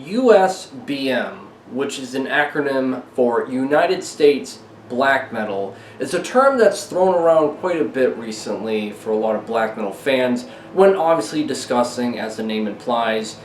USBM, which is an acronym for United States Black Metal, is a term that's thrown around quite a bit recently for a lot of black metal fans when obviously discussing, as the name implies,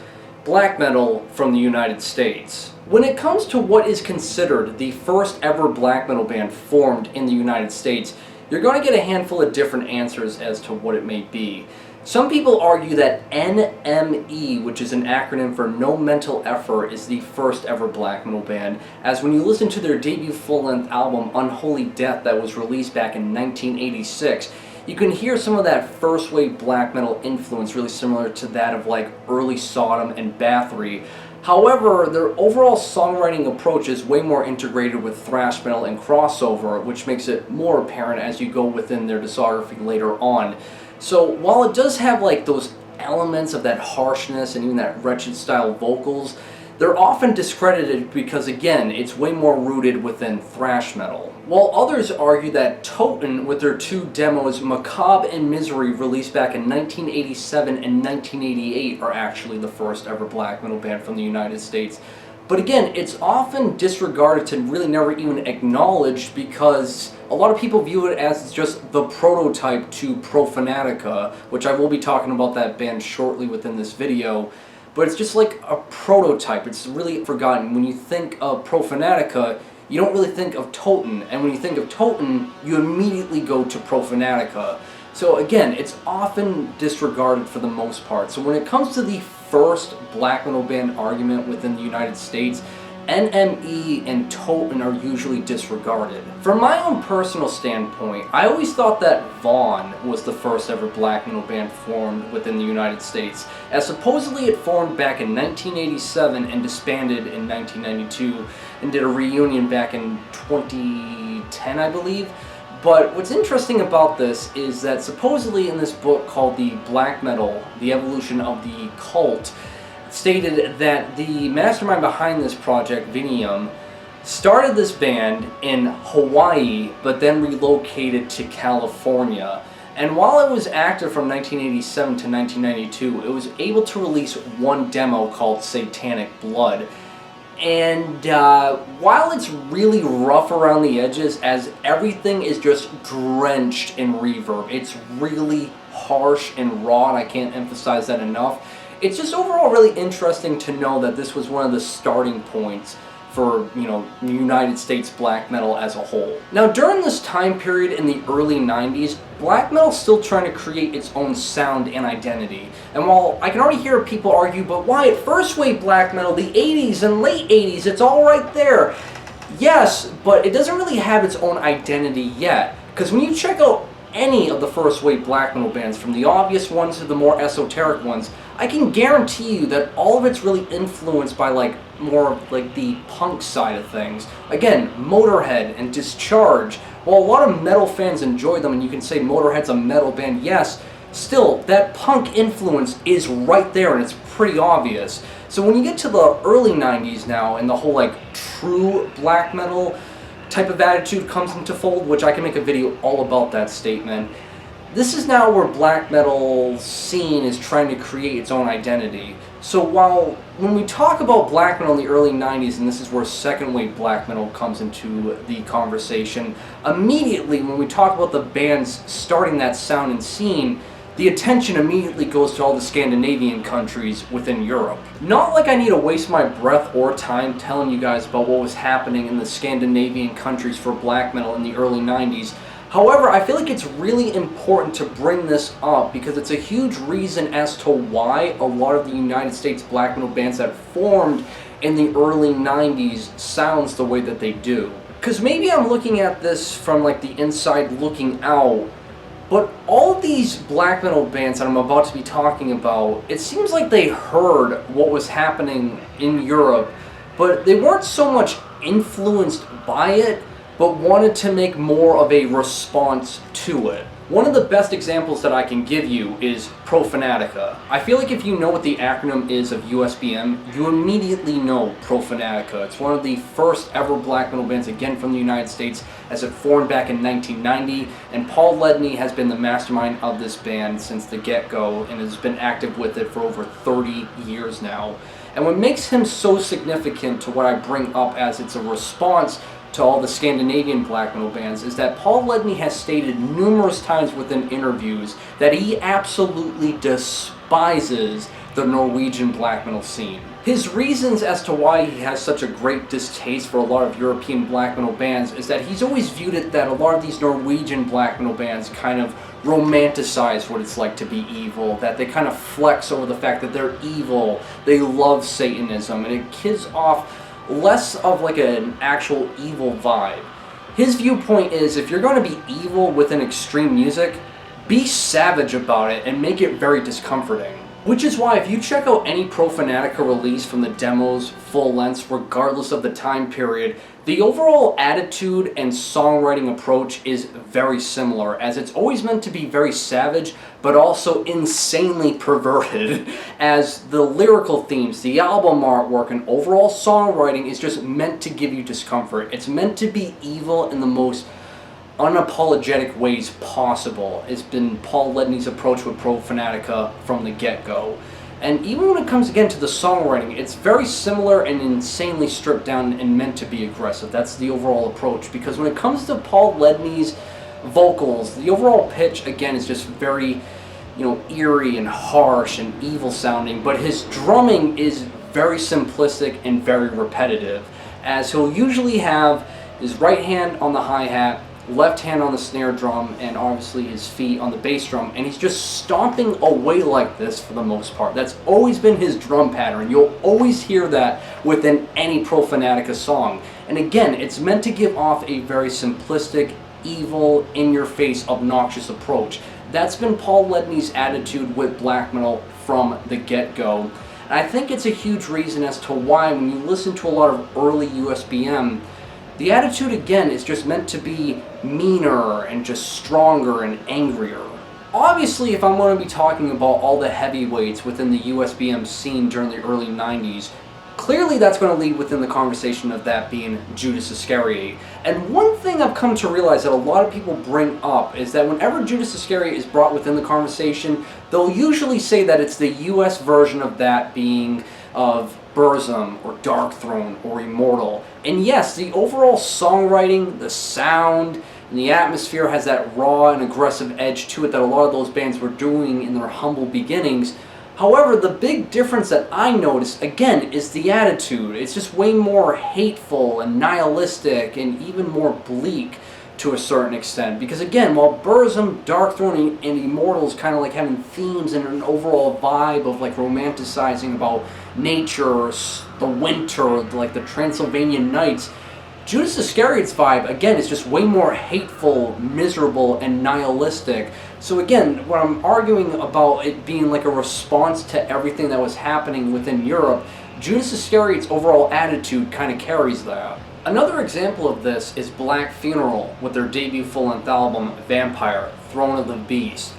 black metal from the United States. When it comes to what is considered the first ever black metal band formed in the United States, you're going to get a handful of different answers as to what it may be. Some people argue that NME, which is an acronym for No Mental Effort, is the first ever black metal band, as when you listen to their debut full-length album, Unholy Death, that was released back in 1986, you can hear some of that first wave black metal influence really similar to that of like early Sodom and Bathory. However, their overall songwriting approach is way more integrated with thrash metal and crossover, which makes it more apparent as you go within their discography later on. So while it does have like those elements of that harshness and even that wretched style vocals, they're often discredited because, again, it's way more rooted within thrash metal. While others argue that Toten, with their two demos, Macabre and Misery, released back in 1987 and 1988, are actually the first ever black metal band from the United States. But again, it's often disregarded and really never even acknowledged because a lot of people view it as just the prototype to Profanatica, which I will be talking about that band shortly within this video. But it's just like a prototype. It's really forgotten. When you think of Profanatica, you don't really think of Toten. And when you think of Toten, you immediately go to Profanatica. So again, it's often disregarded for the most part. So when it comes to the first black metal band argument within the United States, NME and Toten are usually disregarded. From my own personal standpoint, I always thought that Vaughan was the first ever black metal band formed within the United States, as supposedly it formed back in 1987 and disbanded in 1992 and did a reunion back in 2010, I believe. But what's interesting about this is that supposedly in this book called The Black Metal, The Evolution of the Cult, stated that the mastermind behind this project, Vinium, started this band in Hawaii but then relocated to California. And while it was active from 1987 to 1992, it was able to release one demo called Satanic Blood. And while it's really rough around the edges, as everything is just drenched in reverb, it's really harsh and raw, and I can't emphasize that enough. It's just overall really interesting to know that this was one of the starting points for, United States black metal as a whole. Now, during this time period in the early 90s, black metal's still trying to create its own sound and identity. And while I can already hear people argue, but why at first wave black metal, the 80s and late 80s, it's all right there. Yes, but it doesn't really have its own identity yet. Because when you check out any of the first wave black metal bands, from the obvious ones to the more esoteric ones, I can guarantee you that all of it's really influenced by more of the punk side of things. Again, Motorhead and Discharge. While a lot of metal fans enjoy them and you can say Motorhead's a metal band, yes, still, that punk influence is right there and it's pretty obvious. So when you get to the early 90s now and the whole true black metal type of attitude comes into fold, which I can make a video all about that statement, this is now where black metal scene is trying to create its own identity. So when we talk about black metal in the early 90s, and this is where second wave black metal comes into the conversation, immediately when we talk about the bands starting that sound and scene, the attention immediately goes to all the Scandinavian countries within Europe. Not like I need to waste my breath or time telling you guys about what was happening in the Scandinavian countries for black metal in the early 90s. However, I feel like it's really important to bring this up because it's a huge reason as to why a lot of the United States black metal bands that formed in the early 90s sounds the way that they do. Because maybe I'm looking at this from the inside looking out, but all these black metal bands that I'm about to be talking about, it seems like they heard what was happening in Europe, but they weren't so much influenced by it, but wanted to make more of a response to it. One of the best examples that I can give you is Profanatica. I feel like if you know what the acronym is of USBM, you immediately know Profanatica. It's one of the first ever black metal bands, again from the United States, as it formed back in 1990, and Paul Ledney has been the mastermind of this band since the get-go and has been active with it for over 30 years now. And what makes him so significant to what I bring up as it's a response to all the Scandinavian black metal bands is that Paul Ledney has stated numerous times within interviews that he absolutely despises the Norwegian black metal scene. His reasons as to why he has such a great distaste for a lot of European black metal bands is that he's always viewed it that a lot of these Norwegian black metal bands kind of romanticize what it's like to be evil, that they kind of flex over the fact that they're evil, they love Satanism, and it gives off less of like an actual evil vibe. His viewpoint is if you're going to be evil within extreme music, be savage about it and make it very discomforting. Which is why if you check out any Profanatica release from the demos, full lengths, regardless of the time period, the overall attitude and songwriting approach is very similar, as it's always meant to be very savage, but also insanely perverted, as the lyrical themes, the album artwork, and overall songwriting is just meant to give you discomfort. It's meant to be evil in the most unapologetic ways possible. It's been Paul Ledney's approach with Profanatica from the get-go. And even when it comes again to the songwriting, it's very similar and insanely stripped down and meant to be aggressive. That's the overall approach, because when it comes to Paul Ledney's vocals, the overall pitch again is just very, eerie and harsh and evil sounding, but his drumming is very simplistic and very repetitive, as he'll usually have his right hand on the hi-hat, left hand on the snare drum, and obviously his feet on the bass drum, and he's just stomping away like this for the most part. That's always been his drum pattern. You'll always hear that within any Profanatica song. And again, it's meant to give off a very simplistic, evil, in-your-face, obnoxious approach. That's been Paul Ledney's attitude with black metal from the get-go. And I think it's a huge reason as to why when you listen to a lot of early USBM, the attitude, again, is just meant to be meaner and just stronger and angrier. Obviously, if I'm going to be talking about all the heavyweights within the USBM scene during the early 90s, clearly that's going to lead within the conversation of that being Judas Iscariot. And one thing I've come to realize that a lot of people bring up is that whenever Judas Iscariot is brought within the conversation, they'll usually say that it's the US version of that being of Burzum or Darkthrone or Immortal. And yes, the overall songwriting, the sound, and the atmosphere has that raw and aggressive edge to it that a lot of those bands were doing in their humble beginnings. However, the big difference that I noticed, again, is the attitude. It's just way more hateful and nihilistic and even more bleak to a certain extent. Because again, while Burzum, Darkthrone, and Immortals kind of like having themes and an overall vibe of like romanticizing about nature, the winter, like the Transylvanian nights, Judas Iscariot's vibe, again, is just way more hateful, miserable, and nihilistic. So again, when I'm arguing about it being like a response to everything that was happening within Europe, Judas Iscariot's overall attitude kind of carries that. Another example of this is Black Funeral with their debut full-length album, Vampire, Throne of the Beast,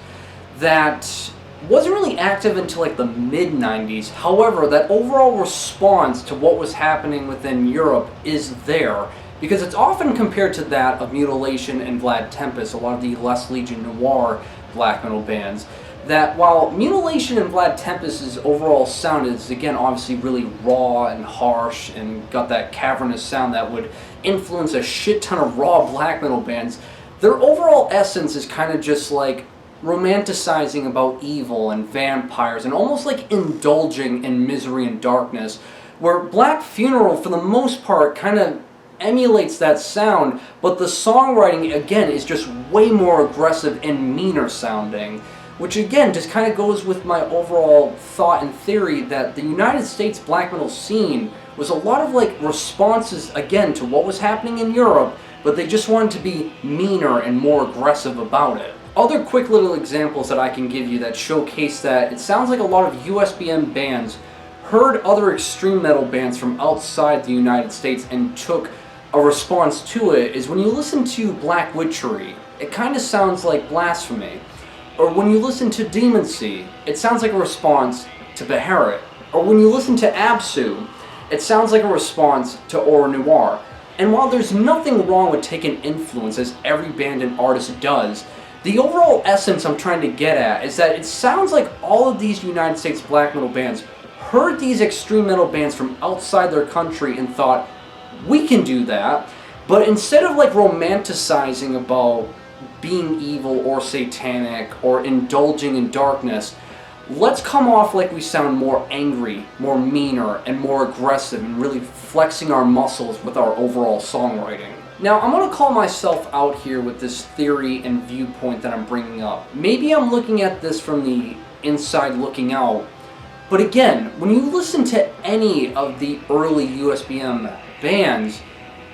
that wasn't really active until like the mid-90s. However, that overall response to what was happening within Europe is there, because it's often compared to that of Mutilation and Vlad Tepes, a lot of the less Legion Noir black metal bands, that while Mutilation and Vlad Tepes' overall sound is, again, obviously really raw and harsh and got that cavernous sound that would influence a shit ton of raw black metal bands, their overall essence is kind of just like romanticizing about evil and vampires and almost like indulging in misery and darkness, where Black Funeral, for the most part, kind of emulates that sound, but the songwriting, again, is just way more aggressive and meaner sounding. Which again just kind of goes with my overall thought and theory that the United States black metal scene was a lot of like responses again to what was happening in Europe, but they just wanted to be meaner and more aggressive about it. Other quick little examples that I can give you that showcase that it sounds like a lot of USBM bands heard other extreme metal bands from outside the United States and took a response to it is when you listen to Black Witchery, it kind of sounds like Blasphemy. Or when you listen to Demon Sea, it sounds like a response to Beherit. Or when you listen to Absu, it sounds like a response to Aura Noir. And while there's nothing wrong with taking influence, as every band and artist does, the overall essence I'm trying to get at is that it sounds like all of these United States black metal bands heard these extreme metal bands from outside their country and thought, we can do that, but instead of like romanticizing about being evil or satanic or indulging in darkness, let's come off like we sound more angry, more meaner, and more aggressive, and really flexing our muscles with our overall songwriting. Now, I'm going to call myself out here with this theory and viewpoint that I'm bringing up. Maybe I'm looking at this from the inside looking out, but again, when you listen to any of the early USBM bands,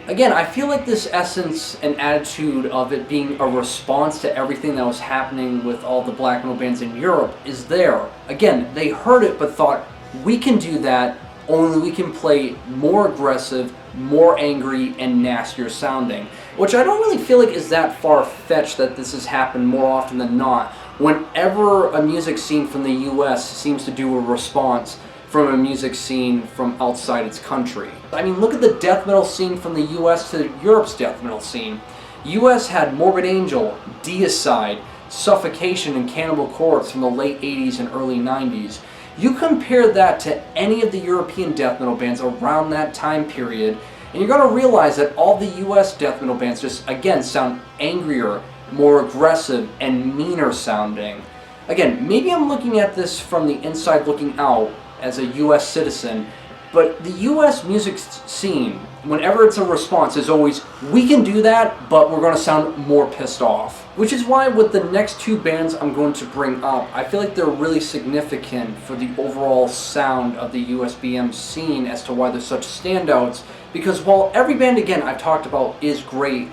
again, I feel like this essence and attitude of it being a response to everything that was happening with all the black metal bands in Europe is there. Again, they heard it but thought, we can do that, only we can play more aggressive, more angry, and nastier sounding. Which I don't really feel like is that far-fetched that this has happened more often than not. Whenever a music scene from the US seems to do a response from a music scene from outside its country. I mean, look at the death metal scene from the US to Europe's death metal scene. US had Morbid Angel, Deicide, Suffocation, and Cannibal Corpse from the late 80s and early 90s. You compare that to any of the European death metal bands around that time period, and you're going to realize that all the US death metal bands just, again, sound angrier, more aggressive, and meaner sounding. Again, maybe I'm looking at this from the inside looking out as a US citizen, but the US music scene, whenever it's a response, is always, we can do that, but we're going to sound more pissed off. Which is why with the next two bands I'm going to bring up, I feel like they're really significant for the overall sound of the USBM scene as to why they're such standouts, because while every band, again, I've talked about is great,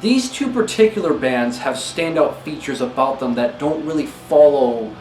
these two particular bands have standout features about them that don't really follow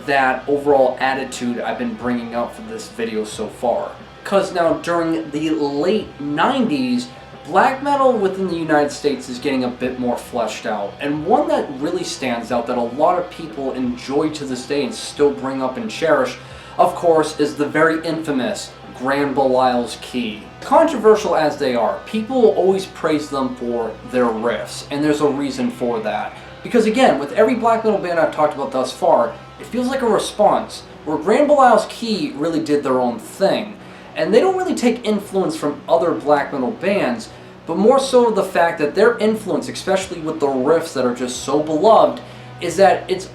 that overall attitude I've been bringing up for this video so far. Because now during the late 90s, black metal within the United States is getting a bit more fleshed out, and one that really stands out that a lot of people enjoy to this day and still bring up and cherish, of course, is the very infamous Granvilles Key. Controversial as they are, people will always praise them for their riffs, and there's a reason for that. Because again, with every black metal band I've talked about thus far, it feels like a response, where Granvilles Key really did their own thing. And they don't really take influence from other black metal bands, but more so the fact that their influence, especially with the riffs that are just so beloved, is that it's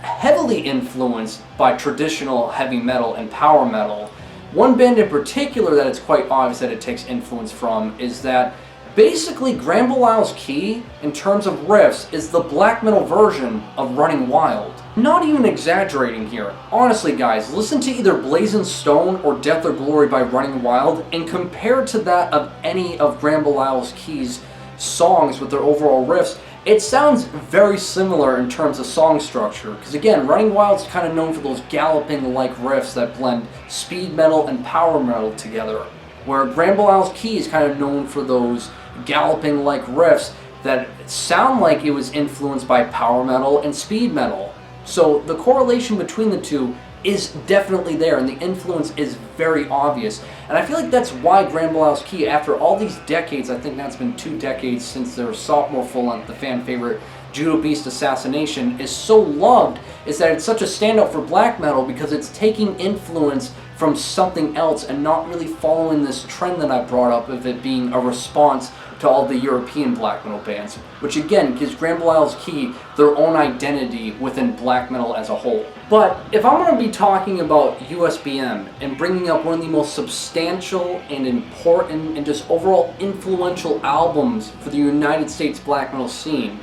heavily influenced by traditional heavy metal and power metal. One band in particular that it's quite obvious that it takes influence from is that basically Granvilles Key, in terms of riffs, is the black metal version of Running Wild. Not even exaggerating here. Honestly guys, listen to either Blazing Stone or Death or Glory by Running Wild and compare to that of any of Granvilles Key's songs with their overall riffs, it sounds very similar in terms of song structure. Because again, Running Wild's kind of known for those galloping-like riffs that blend speed metal and power metal together, where Granvilles Key is kind of known for those galloping-like riffs that sound like it was influenced by power metal and speed metal. So the correlation between the two is definitely there, and the influence is very obvious. And I feel like that's why Granvilles Key, after all these decades, I think that's been 2 decades since their sophomore full-length, the fan favorite Judas Beast Assassination, is so loved, is that it's such a standout for black metal because it's taking influence from something else and not really following this trend that I brought up of it being a response to all the European black metal bands, which again gives Granvilles Key their own identity within black metal as a whole. But if I'm going to be talking about USBM and bringing up one of the most substantial and important and just overall influential albums for the United States black metal scene,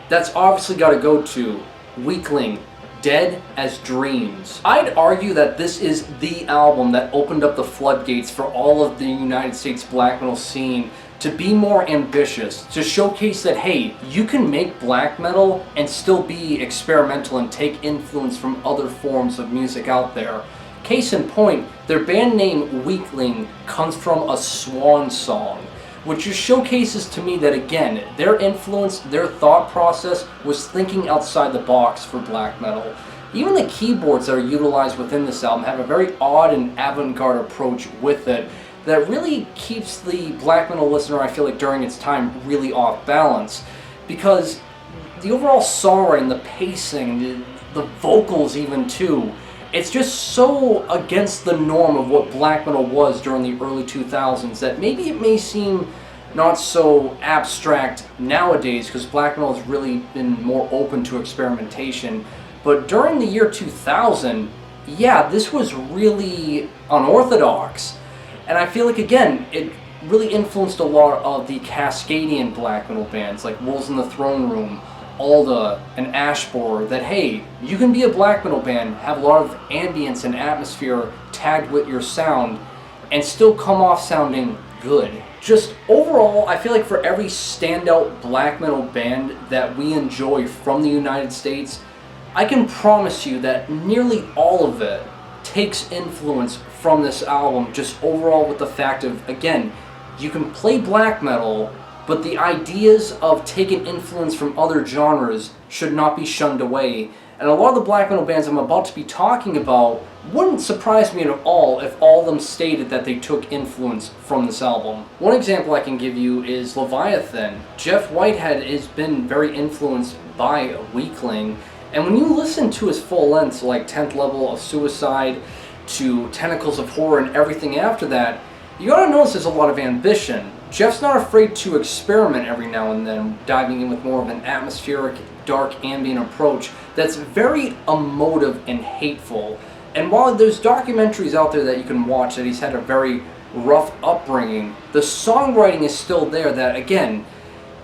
that's obviously got to go to Weakling, Dead as Dreams. I'd argue that this is the album that opened up the floodgates for all of the United States black metal scene to be more ambitious, to showcase that, hey, you can make black metal and still be experimental and take influence from other forms of music out there. Case in point, their band name Weakling comes from a swan song, which just showcases to me that, again, their influence, their thought process was thinking outside the box for black metal. Even the keyboards that are utilized within this album have a very odd and avant-garde approach with it that really keeps the black metal listener, I feel like, during its time really off balance, because the overall songwriting, the pacing, the vocals even too, it's just so against the norm of what black metal was during the early 2000s that maybe it may seem not so abstract nowadays, because black metal has really been more open to experimentation. But during the year 2000, yeah, this was really unorthodox. And I feel like, again, it really influenced a lot of the Cascadian black metal bands like Wolves in the Throne Room, Alda, and Ashbore, that hey, you can be a black metal band, have a lot of ambience and atmosphere tagged with your sound, and still come off sounding good. Just overall, I feel like for every standout black metal band that we enjoy from the United States, I can promise you that nearly all of it takes influence from this album, just overall with the fact of, again, you can play black metal, but the ideas of taking influence from other genres should not be shunned away. And a lot of the black metal bands I'm about to be talking about wouldn't surprise me at all if all of them stated that they took influence from this album. One example I can give you is Leviathan. Jeff Whitehead has been very influenced by Weakling, and when you listen to his full lengths like 10th Level of Suicide to Tentacles of Horror and everything after that, you gotta notice there's a lot of ambition. Jeff's not afraid to experiment every now and then, diving in with more of an atmospheric, dark, ambient approach that's very emotive and hateful. And while there's documentaries out there that you can watch that he's had a very rough upbringing, the songwriting is still there that, again,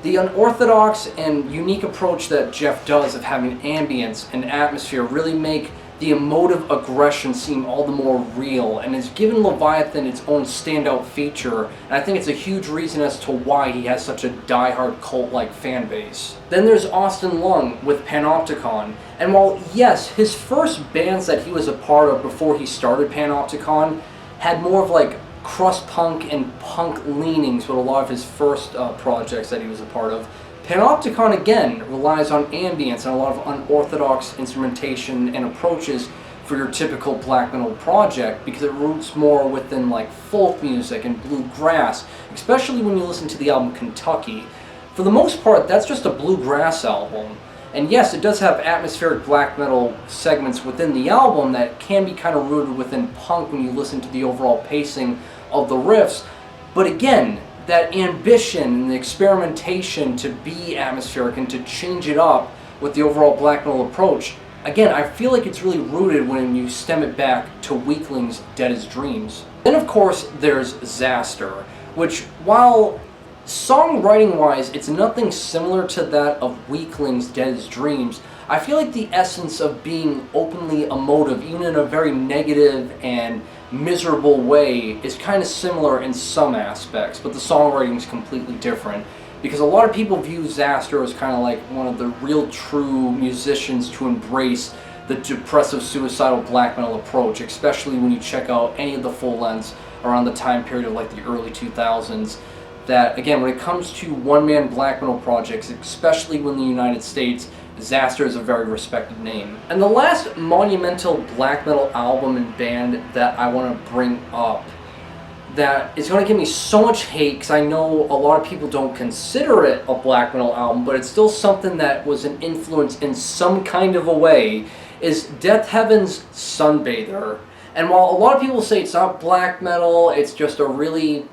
the unorthodox and unique approach that Jeff does of having ambience and atmosphere really make the emotive aggression seem all the more real, and has given Leviathan its own standout feature, and I think it's a huge reason as to why he has such a die-hard cult-like fan base. Then there's Austin Lung with Panopticon, and while yes, his first bands that he was a part of before he started Panopticon had more of like crust punk and punk leanings with a lot of his first projects that he was a part of, Panopticon again relies on ambience and a lot of unorthodox instrumentation and approaches for your typical black metal project, because it roots more within like folk music and bluegrass, especially when you listen to the album Kentucky. For the most part, that's just a bluegrass album. And yes, it does have atmospheric black metal segments within the album that can be kind of rooted within punk when you listen to the overall pacing of the riffs, but again, that ambition and the experimentation to be atmospheric and to change it up with the overall black metal approach, again, I feel like it's really rooted when you stem it back to Weakling's Dead as Dreams. Then of course there's Xastor, which while songwriting-wise it's nothing similar to that of Weakling's Dead as Dreams, I feel like the essence of being openly emotive, even in a very negative and miserable way, is kind of similar in some aspects, but the songwriting is completely different, because a lot of people view Xastor as kind of like one of the real true musicians to embrace the depressive suicidal black metal approach, especially when you check out any of the full lengths around the time period of like the early 2000s, that again, when it comes to one-man black metal projects, especially in the United States, Xastor is a very respected name. And the last monumental black metal album and band that I want to bring up that is going to give me so much hate, because I know a lot of people don't consider it a black metal album, but it's still something that was an influence in some kind of a way, is Death Heaven's Sunbather. And while a lot of people say it's not black metal, it's just a really,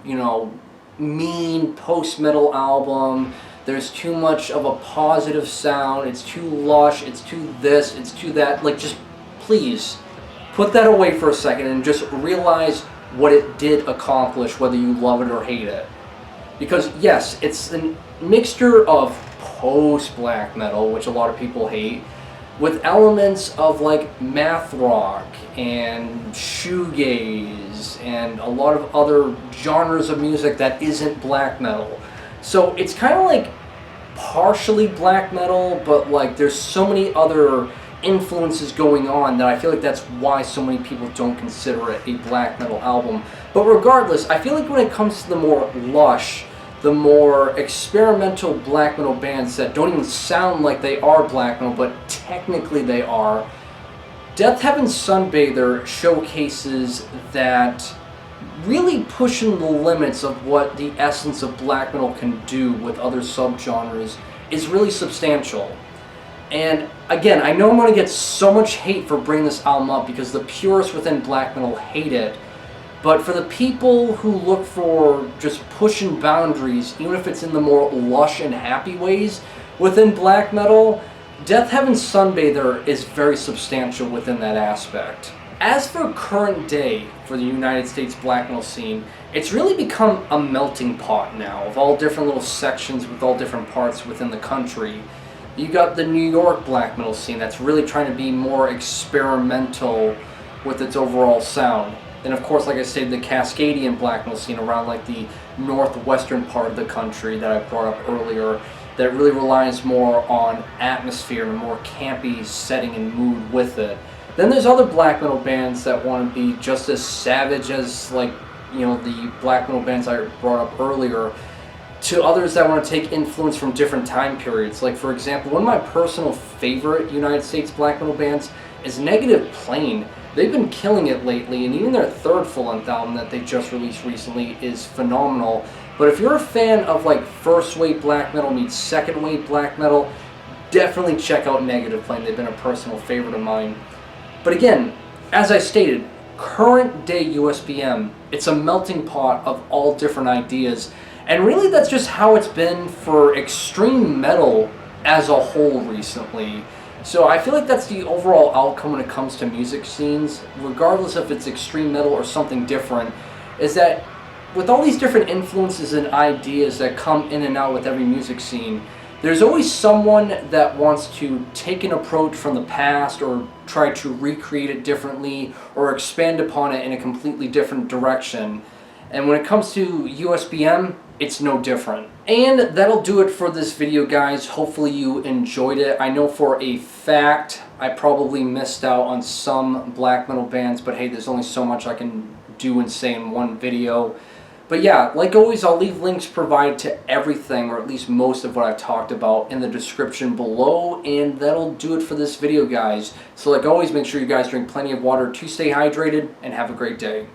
you know, mean post-metal album, there's too much of a positive sound, it's too lush, it's too this, it's too that, like, just please put that away for a second and just realize what it did accomplish, whether you love it or hate it. Because yes, it's a mixture of post-black metal, which a lot of people hate, with elements of like math rock and shoegaze and a lot of other genres of music that isn't black metal. So it's kind of like partially black metal, but like there's so many other influences going on that I feel like that's why so many people don't consider it a black metal album. But regardless, I feel like when it comes to the more lush, the more experimental black metal bands that don't even sound like they are black metal, but technically they are, Death Heaven's Sunbather showcases that really pushing the limits of what the essence of black metal can do with other subgenres is really substantial. And again, I know I'm going to get so much hate for bringing this album up because the purists within black metal hate it. But for the people who look for just pushing boundaries, even if it's in the more lush and happy ways within black metal, Death Heaven's Sunbather is very substantial within that aspect. As for current day for the United States black metal scene, it's really become a melting pot now of all different little sections with all different parts within the country. You got the New York black metal scene that's really trying to be more experimental with its overall sound. And of course, like I said, the Cascadian black metal scene around like the northwestern part of the country that I brought up earlier, that really relies more on atmosphere and a more campy setting and mood with it. Then there's other black metal bands that want to be just as savage as, like, you know, the black metal bands I brought up earlier, to others that want to take influence from different time periods. Like, for example, one of my personal favorite United States black metal bands is Negative Plane. They've been killing it lately, and even their third full-length album that they just released recently is phenomenal. But if you're a fan of like first-wave black metal meets second-wave black metal, definitely check out Negative Plane. They've been a personal favorite of mine. But again, as I stated, current day USBM, it's a melting pot of all different ideas. And really that's just how it's been for extreme metal as a whole recently. So I feel like that's the overall outcome when it comes to music scenes, regardless if it's extreme metal or something different, is that with all these different influences and ideas that come in and out with every music scene, there's always someone that wants to take an approach from the past or try to recreate it differently or expand upon it in a completely different direction. And when it comes to USBM, it's no different. And that'll do it for this video, guys. Hopefully you enjoyed it. I know for a fact I probably missed out on some black metal bands, but hey, there's only so much I can do and say in one video. But yeah, like always, I'll leave links provided to everything, or at least most of what I've talked about, in the description below, and that'll do it for this video, guys. So like always, make sure you guys drink plenty of water to stay hydrated, and have a great day.